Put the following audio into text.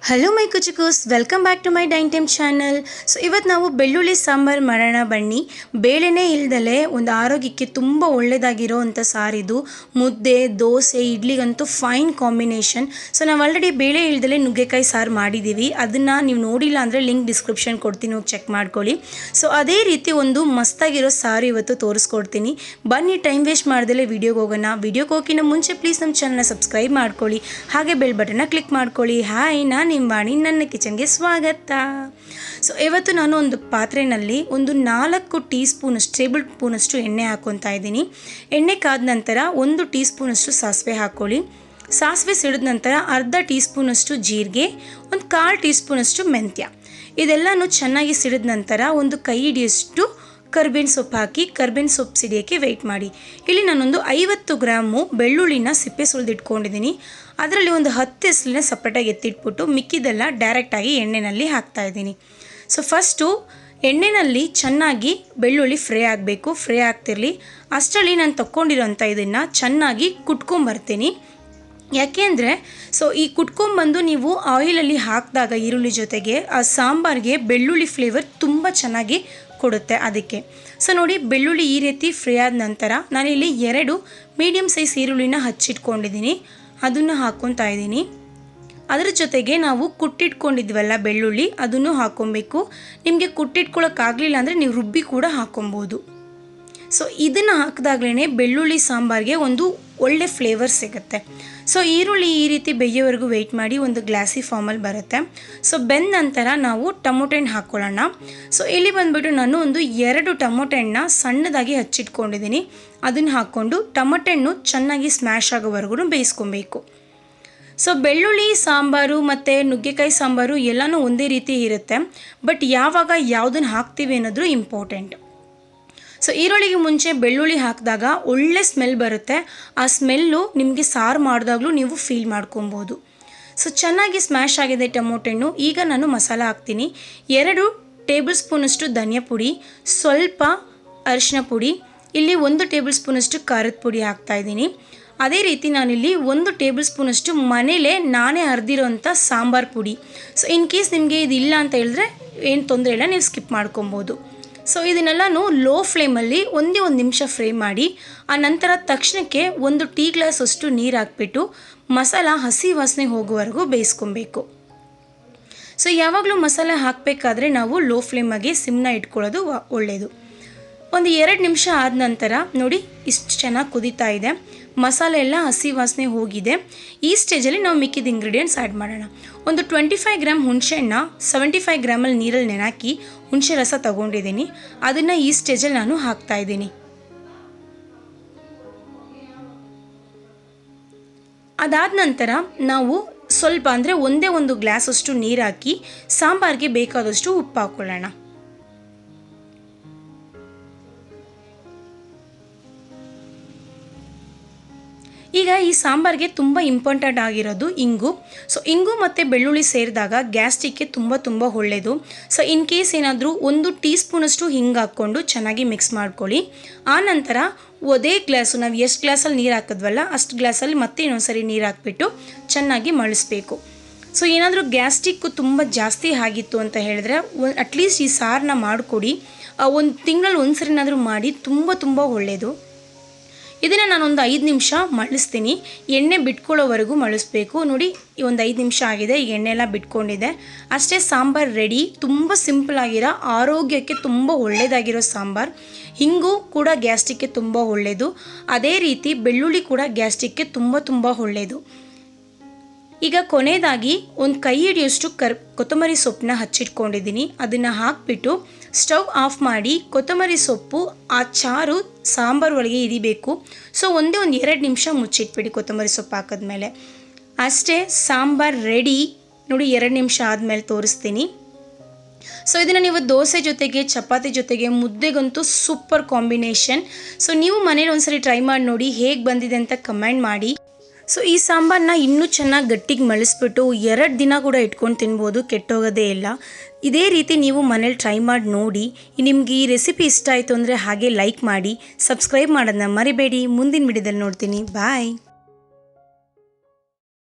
Hello my ಕುಚುಕೂಸ್, welcome back to my dine time channel. So ಇವತ್ತು ನಾವು ಬೆಳ್ಳುಳ್ಳಿ ಸಾಂಬಾರು ಮಾಡೋಣ ಬನ್ನಿ. ಬೇಳೆನೇ ಇಲ್ದಲೆ ಒಂದು ಆರೋಗ್ಯಕ್ಕೆ ತುಂಬ ಒಳ್ಳೆಯದಾಗಿರೋ ಅಂಥ ಸಾರಿದು. ಮುದ್ದೆ, ದೋಸೆ, ಇಡ್ಲಿಗಂತೂ ಫೈನ್ ಕಾಂಬಿನೇಷನ್. ಸೊ ನಾವು ಆಲ್ರೆಡಿ ಬೇಳೆ ಇಲ್ದಲೆ ನುಗ್ಗೆಕಾಯಿ ಸಾರು ಮಾಡಿದ್ದೀವಿ. ಅದನ್ನು ನೀವು ನೋಡಿಲ್ಲ ಅಂದರೆ ಲಿಂಕ್ ಡಿಸ್ಕ್ರಿಪ್ಷನ್ ಕೊಡ್ತೀನಿ, ಹೋಗಿ ಚೆಕ್ ಮಾಡ್ಕೊಳ್ಳಿ. ಸೊ ಅದೇ ರೀತಿ ಒಂದು ಮಸ್ತಾಗಿರೋ ಸಾರು ಇವತ್ತು ತೋರಿಸ್ಕೊಡ್ತೀನಿ. ಬನ್ನಿ, ಟೈಮ್ ವೇಸ್ಟ್ ಮಾಡ್ದಲೇ ವಿಡಿಯೋಗೆ ಹೋಗೋಣ. ವಿಡಿಯೋಗೆ ಹೋಗಿನ ಮುಂಚೆ ಪ್ಲೀಸ್ ನಮ್ಮ ಚಾನಲ್ನ ಸಬ್ಸ್ಕ್ರೈಬ್ ಮಾಡ್ಕೊಳ್ಳಿ, ಹಾಗೆ ಬೆಲ್ ಬಟನ್ನ ಕ್ಲಿಕ್ ಮಾಡ್ಕೊಳ್ಳಿ. ಹಾಯ್, ನಾನು ನಿಮ್ಮ ವಾಣಿ, ನನ್ನ ಕಿಚನ್ಗೆ ಸ್ವಾಗತ. ಸೊ ಇವತ್ತು ನಾನು ಒಂದು ಪಾತ್ರೆಯಲ್ಲಿ ಒಂದು 4 ಟೀ ಸ್ಪೂನಷ್ಟು ಟೇಬಲ್ ಸ್ಪೂನಷ್ಟು ಎಣ್ಣೆ ಹಾಕ್ಕೊತಾ ಇದ್ದೀನಿ. ಎಣ್ಣೆ ಕಾದ ನಂತರ 1 ಟೀ ಸ್ಪೂನಷ್ಟು ಸಾಸಿವೆ ಹಾಕ್ಕೊಳ್ಳಿ. ಸಾಸಿವೆ ಸಿಡಿದ ನಂತರ ಅರ್ಧ ಟೀ ಸ್ಪೂನಷ್ಟು ಜೀರಿಗೆ, ಒಂದು 1/4 ಟೀ ಸ್ಪೂನಷ್ಟು ಮೆಂತ್ಯ. ಇದೆಲ್ಲನೂ ಚೆನ್ನಾಗಿ ಸಿಡಿದ ನಂತರ ಒಂದು ಕೈ ಹಿಡಿಯಷ್ಟು ಕರ್ಬೇವಿನ ಸೊಪ್ಪು ಹಾಕಿ ಕರ್ಬೇವಿನ ಸೊಪ್ಪು ಸಿಡಿಯೋಕ್ಕೆ ವೆಯ್ಟ್ ಮಾಡಿ. ಇಲ್ಲಿ ನಾನೊಂದು 50 ಗ್ರಾಮು ಬೆಳ್ಳುಳ್ಳಿನ ಸಿಪ್ಪೆ ಸುಲಿದಿಟ್ಕೊಂಡಿದ್ದೀನಿ. ಅದರಲ್ಲಿ ಒಂದು 10 ಎಸಳನ್ನ ಸಪ್ರೇಟಾಗಿ ಎತ್ತಿಟ್ಬಿಟ್ಟು ಮಿಕ್ಕಿದೆಲ್ಲ ಡೈರೆಕ್ಟಾಗಿ ಎಣ್ಣೆಯಲ್ಲಿ ಹಾಕ್ತಾಯಿದ್ದೀನಿ. ಸೊ ಫಸ್ಟು ಎಣ್ಣೆಯಲ್ಲಿ ಚೆನ್ನಾಗಿ ಬೆಳ್ಳುಳ್ಳಿ ಫ್ರೈ ಆಗಬೇಕು. ಫ್ರೈ ಆಗ್ತಿರಲಿ ಅಷ್ಟರಲ್ಲಿ ನಾನು ತಗೊಂಡಿರೋಂಥ ಇದನ್ನು ಚೆನ್ನಾಗಿ ಕುಟ್ಕೊಂಬರ್ತೀನಿ. ಯಾಕೆಂದರೆ ಸೊ ಈ ಕುಟ್ಕೊಂಬಂದು ನೀವು ಆಯಿಲಲ್ಲಿ ಹಾಕಿದಾಗ ಈರುಳ್ಳಿ ಜೊತೆಗೆ ಆ ಸಾಂಬಾರಿಗೆ ಬೆಳ್ಳುಳ್ಳಿ ಫ್ಲೇವರ್ ತುಂಬ ಚೆನ್ನಾಗಿ ಕೊಡುತ್ತೆ. ಅದಕ್ಕೆ ಸೊ ನೋಡಿ, ಬೆಳ್ಳುಳ್ಳಿ ಈ ರೀತಿ ಫ್ರೈ ಆದ ನಂತರ ನಾನಿಲ್ಲಿ 2 ಮೀಡಿಯಮ್ ಸೈಜ್ ಈರುಳ್ಳಿನ ಹಚ್ಚಿಟ್ಕೊಂಡಿದ್ದೀನಿ, ಅದನ್ನು ಹಾಕ್ಕೊತಾ ಇದ್ದೀನಿ. ಅದರ ಜೊತೆಗೆ ನಾವು ಕುಟ್ಟಿಟ್ಕೊಂಡಿದ್ವಲ್ಲ ಬೆಳ್ಳುಳ್ಳಿ, ಅದನ್ನು ಹಾಕ್ಕೊಬೇಕು. ನಿಮಗೆ ಕುಟ್ಟಿಟ್ಕೊಳ್ಳೋಕ್ಕಾಗಲಿಲ್ಲ ಅಂದರೆ ನೀವು ರುಬ್ಬಿ ಕೂಡ ಹಾಕ್ಕೊಬೋದು. ಸೊ ಇದನ್ನು ಹಾಕಿದಾಗಲೇ ಬೆಳ್ಳುಳ್ಳಿ ಸಾಂಬಾರಿಗೆ ಒಂದು ಒಳ್ಳೆ ಫ್ಲೇವರ್ ಸಿಗುತ್ತೆ. ಸೊ ಈರುಳ್ಳಿ ಈ ರೀತಿ ಬೇಯೋವರೆಗೂ ವೆಯ್ಟ್ ಮಾಡಿ, ಒಂದು ಗ್ಲಾಸಿ ಫಾರ್ಮಲ್ಲಿ ಬರುತ್ತೆ. ಸೊ ಬೆಂದ ನಂತರ ನಾವು ಟೊಮೊಟೊ ಹಣ್ಣು ಹಾಕ್ಕೊಳ್ಳೋಣ. ಸೊ ಇಲ್ಲಿ ಬಂದುಬಿಟ್ಟು ನಾನು ಒಂದು 2 ಟೊಮೊಟೊ ಹಣ್ಣನ್ನ ಸಣ್ಣದಾಗಿ ಹಚ್ಚಿಟ್ಕೊಂಡಿದ್ದೀನಿ. ಅದನ್ನು ಹಾಕ್ಕೊಂಡು ಟೊಮೊಟೊ ಹಣ್ಣು ಚೆನ್ನಾಗಿ ಸ್ಮ್ಯಾಶ್ ಆಗೋವರೆಗೂ ಬೇಯಿಸ್ಕೊಬೇಕು. ಸೊ ಬೆಳ್ಳುಳ್ಳಿ ಸಾಂಬಾರು ಮತ್ತು ನುಗ್ಗೆಕಾಯಿ ಸಾಂಬಾರು ಎಲ್ಲನೂ ಒಂದೇ ರೀತಿ ಇರುತ್ತೆ, ಬಟ್ ಯಾವಾಗ ಯಾವುದನ್ನು ಹಾಕ್ತೀವಿ ಅನ್ನೋದು ಇಂಪಾರ್ಟೆಂಟ್. ಸೊ ಈರುಳ್ಳಿಗೆ ಮುಂಚೆ ಬೆಳ್ಳುಳ್ಳಿ ಹಾಕಿದಾಗ ಒಳ್ಳೆ ಸ್ಮೆಲ್ ಬರುತ್ತೆ. ಆ ಸ್ಮೆಲ್ಲು ನಿಮಗೆ ಸಾರು ಮಾಡಿದಾಗಲೂ ನೀವು ಫೀಲ್ ಮಾಡ್ಕೊಬೋದು. ಸೊ ಚೆನ್ನಾಗಿ ಸ್ಮ್ಯಾಶ್ ಆಗಿದೆ ಟೊಮೊಟೊ ಹಣ್ಣು. ಈಗ ನಾನು ಮಸಾಲ ಹಾಕ್ತೀನಿ. 2 ಟೇಬಲ್ ಸ್ಪೂನಷ್ಟು ಧನಿಯಾ ಪುಡಿ, ಸ್ವಲ್ಪ ಅರಿಶಿನ ಪುಡಿ, ಇಲ್ಲಿ 1 ಟೇಬಲ್ ಸ್ಪೂನಷ್ಟು ಖಾರದ ಪುಡಿ ಹಾಕ್ತಾಯಿದ್ದೀನಿ. ಅದೇ ರೀತಿ ನಾನಿಲ್ಲಿ 1 ಟೇಬಲ್ ಸ್ಪೂನಷ್ಟು ಮನೇಲೇ ನಾನೇ ಅರ್ದಿರೋಂಥ ಸಾಂಬಾರು ಪುಡಿ. ಸೊ ಇನ್ ಕೇಸ್ ನಿಮಗೆ ಇದು ಇಲ್ಲ ಅಂತ ಹೇಳಿದ್ರೆ ಏನು ತೊಂದರೆ ಇಲ್ಲ, ನೀವು ಸ್ಕಿಪ್ ಮಾಡ್ಕೊಬೋದು. ಸೊ ಇದನ್ನೆಲ್ಲನೂ ಲೋ ಫ್ಲೇಮಲ್ಲಿ ಒಂದೇ 1 ನಿಮಿಷ ಫ್ರೈ ಮಾಡಿ, ಆ ನಂತರ ತಕ್ಷಣಕ್ಕೆ 1 ಟೀ ಗ್ಲಾಸಷ್ಟು ನೀರು ಹಾಕ್ಬಿಟ್ಟು ಮಸಾಲ ಹಸಿ ವಾಸನೆ ಹೋಗುವವರೆಗೂ ಬೇಯಿಸ್ಕೊಬೇಕು. ಸೊ ಯಾವಾಗಲೂ ಮಸಾಲೆ ಹಾಕಬೇಕಾದ್ರೆ ನಾವು ಲೋ ಫ್ಲೇಮಾಗೆ ಸಿಮ್ನ ಇಟ್ಕೊಳ್ಳೋದು ಒಳ್ಳೆಯದು. ಒಂದು 2 ನಿಮಿಷ ಆದ ನಂತರ ನೋಡಿ, ಇಷ್ಟು ಚೆನ್ನಾಗಿ ಕುದೀತಾ ಇದೆ, ಮಸಾಲೆ ಎಲ್ಲ ಹಸಿ ವಾಸನೆ ಹೋಗಿದೆ. ಈ ಸ್ಟೇಜಲ್ಲಿ ನಾವು ಮಿಕ್ಕಿದ ಇಂಗ್ರೀಡಿಯೆಂಟ್ಸ್ ಆ್ಯಡ್ ಮಾಡೋಣ. ಒಂದು 25 ಗ್ರಾಮ್ ಹುಣಸೆಹಣ್ಣ 75 ಗ್ರಾಮಲ್ಲಿ ನೀರಲ್ಲಿ ನೆನಾಕಿ ಹುಣಸೆ ರಸ ತಗೊಂಡಿದ್ದೀನಿ. ಅದನ್ನು ಈ ಸ್ಟೇಜಲ್ಲಿ ನಾನು ಹಾಕ್ತಾಯಿದ್ದೀನಿ. ಅದಾದ ನಂತರ ನಾವು ಸ್ವಲ್ಪ ಅಂದರೆ ಒಂದೇ 1 ಗ್ಲಾಸಷ್ಟು ನೀರು ಹಾಕಿ ಸಾಂಬಾರಿಗೆ ಬೇಕಾದಷ್ಟು ಉಪ್ಪು ಹಾಕ್ಕೊಳ್ಳೋಣ. ಈಗ ಈ ಸಾಂಬಾರಿಗೆ ತುಂಬ ಇಂಪಾರ್ಟೆಂಟ್ ಆಗಿರೋದು ಇಂಗು. ಸೊ ಇಂಗು ಮತ್ತು ಬೆಳ್ಳುಳ್ಳಿ ಸೇರಿದಾಗ ಗ್ಯಾಸ್ಟ್ರಿಕ್ಗೆ ತುಂಬ ಒಳ್ಳೆಯದು. ಸೊ ಇನ್ ಕೇಸ್ ಏನಾದರೂ 1 ಟೀ ಸ್ಪೂನಷ್ಟು ಹಿಂಗೆ ಹಾಕ್ಕೊಂಡು ಚೆನ್ನಾಗಿ ಮಿಕ್ಸ್ ಮಾಡ್ಕೊಳ್ಳಿ. ಆನಂತರ ಅದೇ ಗ್ಲಾಸು ನಾವು ಎಷ್ಟು ಗ್ಲಾಸಲ್ಲಿ ನೀರು ಹಾಕಿದ್ವಲ್ಲ ಅಷ್ಟು ಗ್ಲಾಸಲ್ಲಿ ಮತ್ತೆ ಇನ್ನೊಂದ್ಸರಿ ನೀರು ಹಾಕ್ಬಿಟ್ಟು ಚೆನ್ನಾಗಿ ಮಳಿಸ್ಬೇಕು. ಸೊ ಏನಾದರೂ ಗ್ಯಾಸ್ಟ್ರಿಕ್ಕು ತುಂಬ ಜಾಸ್ತಿ ಆಗಿತ್ತು ಅಂತ ಹೇಳಿದ್ರೆ ಅಟ್ಲೀಸ್ಟ್ ಈ ಸಾರನ್ನ ಮಾಡಿಕೊಡಿ. 1 ತಿಂಗಳಲ್ಲಿ ಒಂದ್ಸರಿನಾದರೂ ಮಾಡಿ, ತುಂಬ ಒಳ್ಳೆಯದು. ಇದನ್ನು ನಾನೊಂದು 5 ನಿಮಿಷ ಮಳಿಸ್ತೀನಿ. ಎಣ್ಣೆ ಬಿಟ್ಕೊಳ್ಳೋವರೆಗೂ ಮಳಿಸ್ಬೇಕು. ನೋಡಿ, ಒಂದು 5 ನಿಮಿಷ ಆಗಿದೆ, ಈಗ ಎಣ್ಣೆ ಎಲ್ಲ ಬಿಟ್ಕೊಂಡಿದೆ. ಅಷ್ಟೇ, ಸಾಂಬಾರು ರೆಡಿ. ತುಂಬ ಸಿಂಪಲ್ ಆಗಿರೋ, ಆರೋಗ್ಯಕ್ಕೆ ತುಂಬ ಒಳ್ಳೆಯದಾಗಿರೋ ಸಾಂಬಾರು. ಹಿಂಗೂ ಕೂಡ ಗ್ಯಾಸ್ಟ್ರಿಕ್ಗೆ ತುಂಬ ಒಳ್ಳೆಯದು. ಅದೇ ರೀತಿ ಬೆಳ್ಳುಳ್ಳಿ ಕೂಡ ಗ್ಯಾಸ್ಟ್ರಿಕ್ಗೆ ತುಂಬ ಒಳ್ಳೆಯದು. ಈಗ ಕೊನೆಯದಾಗಿ ಒಂದು ಕೈ ಹಿಡಿಯಷ್ಟು ಕೊತ್ತಂಬರಿ ಸೊಪ್ಪನ್ನ ಹಚ್ಚಿಟ್ಕೊಂಡಿದ್ದೀನಿ. ಅದನ್ನು ಹಾಕಿಬಿಟ್ಟು ಸ್ಟವ್ ಆಫ್ ಮಾಡಿ ಕೊತ್ತಂಬರಿ ಸೊಪ್ಪು ಆ ಚಾರು ಸಾಂಬಾರು ಒಳಗೆ ಇರಿಬೇಕು. ಸೊ ಒಂದೇ 2 ನಿಮಿಷ ಮುಚ್ಚಿಟ್ಬಿಡಿ ಕೊತ್ತಂಬರಿ ಸೊಪ್ಪು ಹಾಕಿದ್ಮೇಲೆ. ಅಷ್ಟೇ, ಸಾಂಬಾರು ರೆಡಿ. ನೋಡಿ, 2 ನಿಮಿಷ ಆದಮೇಲೆ ತೋರಿಸ್ತೀನಿ. ಸೊ ಇದನ್ನು ನೀವು ದೋಸೆ ಜೊತೆಗೆ, ಚಪಾತಿ ಜೊತೆಗೆ, ಮುದ್ದೆಗಂತೂ ಸೂಪರ್ ಕಾಂಬಿನೇಷನ್. ಸೊ ನೀವು ಮನೇಲಿ ಒಂದ್ಸರಿ ಟ್ರೈ ಮಾಡಿ ನೋಡಿ, ಹೇಗೆ ಬಂದಿದೆ ಅಂತ ಕಮೆಂಟ್ ಮಾಡಿ. ಸೊ ಈ ಸಾಂಬಾರನ್ನ ಇನ್ನೂ ಚೆನ್ನಾಗಿ ಗಟ್ಟಿಗೆ ಮಳಿಸ್ಬಿಟ್ಟು 2 ದಿನ ಕೂಡ ಇಟ್ಕೊಂಡು ತಿನ್ಬೋದು, ಕೆಟ್ಟೋಗೋದೇ ಇಲ್ಲ. ಇದೇ ರೀತಿ ನೀವು ಮನೇಲಿ ಟ್ರೈ ಮಾಡಿ ನೋಡಿ. ನಿಮಗೆ ಈ ರೆಸಿಪಿ ಇಷ್ಟ ಆಯಿತು ಅಂದರೆ ಹಾಗೆ ಲೈಕ್ ಮಾಡಿ, ಸಬ್ಸ್ಕ್ರೈಬ್ ಮಾಡೋದನ್ನ ಮರಿಬೇಡಿ. ಮುಂದಿನ ವಿಡಿಯೋದಲ್ಲಿ ನೋಡ್ತೀನಿ. ಬಾಯ್.